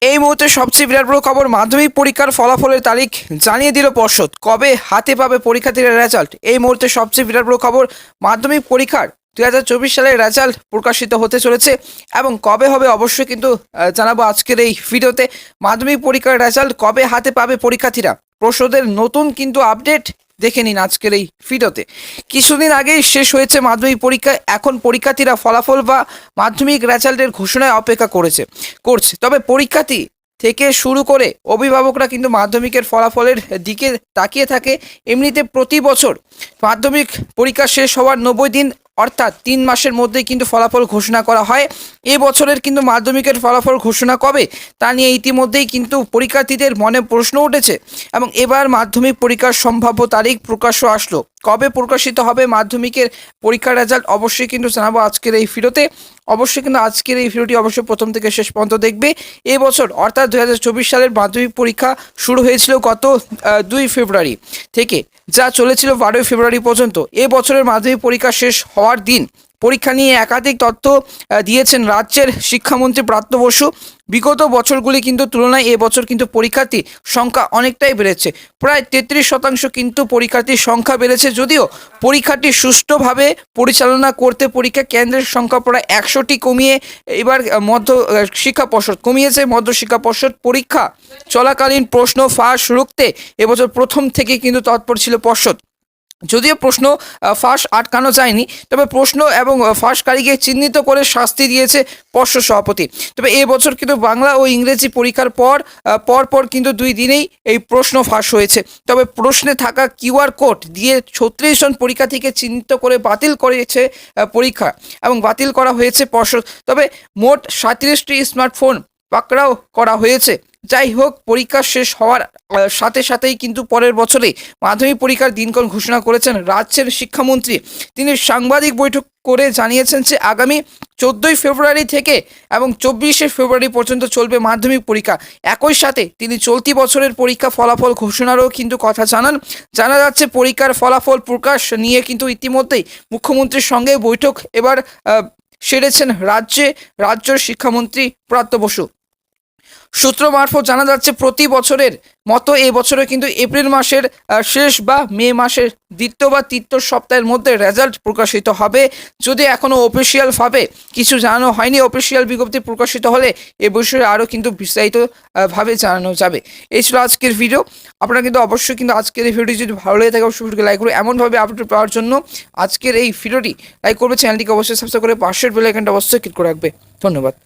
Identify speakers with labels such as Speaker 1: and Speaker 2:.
Speaker 1: এই মুহূর্তে সবচেয়ে বিরাট বড় খবর, মাধ্যমিক পরীক্ষার ফলাফলের তারিখ জানিয়ে দিল পর্ষদ। কবে হাতে পাবে পরীক্ষার্থীরা রেজাল্ট? এই মুহূর্তে সবচেয়ে বিরাট বড় খবর, মাধ্যমিক পরীক্ষার 2024 সালের রেজাল্ট প্রকাশিত হতে চলেছে এবং কবে হবে অবশ্যই কিন্তু জানাবো আজকের এই ভিডিওতে। মাধ্যমিক পরীক্ষার রেজাল্ট কবে হাতে পাবে পরীক্ষার্থীরা, পর্ষদের নতুন কিন্তু আপডেট দেখে নিন আজকের এই ভিডিওতে। কিছুদিন আগেই শেষ হয়েছে মাধ্যমিক পরীক্ষা, এখন পরীক্ষার্থীরা ফলাফল বা মাধ্যমিক রেজাল্টের ঘোষণায় অপেক্ষা করছে। তবে পরীক্ষার্থী থেকে শুরু করে অভিভাবকরা কিন্তু মাধ্যমিকের ফলাফলের দিকে তাকিয়ে থাকে। এমনিতে প্রতি বছর মাধ্যমিক পরীক্ষা শেষ হওয়ার 90 দিন অর্থাৎ 3 মাসের মধ্যেই কিন্তু ফলাফল ঘোষণা করা হয়। এবছরের কিন্তু মাধ্যমিকের ফলাফল ঘোষণা কবে তা নিয়ে ইতিমধ্যেই কিন্তু পরীক্ষার্থীদের মনে প্রশ্ন উঠেছে এবং এবার মাধ্যমিক পরীক্ষার সম্ভাব্য তারিখ প্রকাশ্য আসলো। কবে প্রকাশিত হবে মাধ্যমিকের পরীক্ষার রেজাল্ট অবশ্যই কিন্তু জানাবো আজকের এই ভিডিওতে। অবশ্যই কিন্তু আজকের এই ভিডিওটি অবশ্যই প্রথম থেকে শেষ পর্যন্ত দেখবে। এবছর অর্থাৎ 2024 সালের মাধ্যমিক পরীক্ষা শুরু হয়েছিল গত 2 ফেব্রুয়ারি থেকে, যা চলেছিল 12 ফেব্রুয়ারি পর্যন্ত। এবছরের মাধ্যমিক পরীক্ষা শেষ হওয়ার দিন পরীক্ষা নিয়ে একাধিক তথ্য দিয়েছেন রাজ্যের শিক্ষামন্ত্রী ব্রাত্য বসু। বিগত বছরগুলি কিন্তু তুলনায় এবছর কিন্তু পরীক্ষার্থী সংখ্যা অনেকটাই বেড়েছে, প্রায় 33% কিন্তু পরীক্ষার্থীর সংখ্যা বেড়েছে। যদিও পরীক্ষাটি সুষ্ঠুভাবে পরিচালনা করতে পরীক্ষা কেন্দ্রের সংখ্যা প্রায় 100টি কমিয়ে এবার মধ্য শিক্ষা পর্ষদ কমিয়েছে। মধ্য শিক্ষা পর্ষদ পরীক্ষা চলাকালীন প্রশ্ন ফাঁস রুখতে এবছর প্রথম থেকে কিন্তু তৎপর ছিল পর্ষদ। যদিও প্রশ্ন ফাঁস আটকানো যায়নি, তবে প্রশ্ন এবং ফাঁসকারীকে চিহ্নিত করে শাস্তি দিয়েছে পর্ষদ সভাপতি। তবে এবছর কিন্তু বাংলা ও ইংরেজি পরীক্ষার পর কিন্তু 2 দিনেই এই প্রশ্ন ফাঁস হয়েছে। তবে প্রশ্নে থাকা কিউআর কোড দিয়ে 36 জন পরীক্ষার্থীকে চিহ্নিত করে বাতিল করেছে পরীক্ষা এবং বাতিল করা হয়েছে পর্ষদ। তবে মোট 37টি স্মার্টফোন পাকড়াও করা হয়েছে। যাই হোক, পরীক্ষা শেষ হওয়ার সাথে সাথেই কিন্তু পরের বছরে মাধ্যমিক পরীক্ষার দিনক্ষণ ঘোষণা করেছেন রাজ্যের শিক্ষামন্ত্রী। তিনি সাংবাদিক বৈঠক করে জানিয়েছেন যে আগামী 14 ফেব্রুয়ারি থেকে এবং 24 ফেব্রুয়ারি পর্যন্ত চলবে মাধ্যমিক পরীক্ষা। একই সাথে তিনি চলতি বছরের পরীক্ষা ফলাফল ঘোষণারও কিন্তু কথা জানান। জানা যাচ্ছে পরীক্ষার ফলাফল প্রকাশ নিয়ে কিন্তু ইতিমধ্যেই মুখ্যমন্ত্রীর সঙ্গে বৈঠক এবার সেরেছেন রাজ্যের শিক্ষামন্ত্রী ব্রাত্য বসু। সূত্র মারফত জানা যাচ্ছে প্রতি বছরের মতো এবছরে কিন্তু এপ্রিল মাসের শেষ বা মে মাসের দ্বিতীয় বা তৃতীয় সপ্তাহের মধ্যে রেজাল্ট প্রকাশিত হবে। যদি এখনও অফিসিয়ালভাবে কিছু জানানো হয়নি, অফিসিয়াল বিজ্ঞপ্তি প্রকাশিত হলে এ বিষয়ে আরও কিন্তু বিস্তারিতভাবে জানানো যাবে। এই ছিল আজকের ভিডিও। আপনারা কিন্তু অবশ্যই কিন্তু আজকের এই ভিডিওটি যদি ভালো লেগে থাকে অবশ্যই ভিডিওকে লাইক করুন। এমনভাবে আপডেট পাওয়ার জন্য আজকের এই ভিডিওটি লাইক করবে, চ্যানেলটিকে অবশ্যই সাবস্ক্রাইব করে পাশের বেল আইকনটা অবশ্যই ক্লিক করে রাখবে। ধন্যবাদ।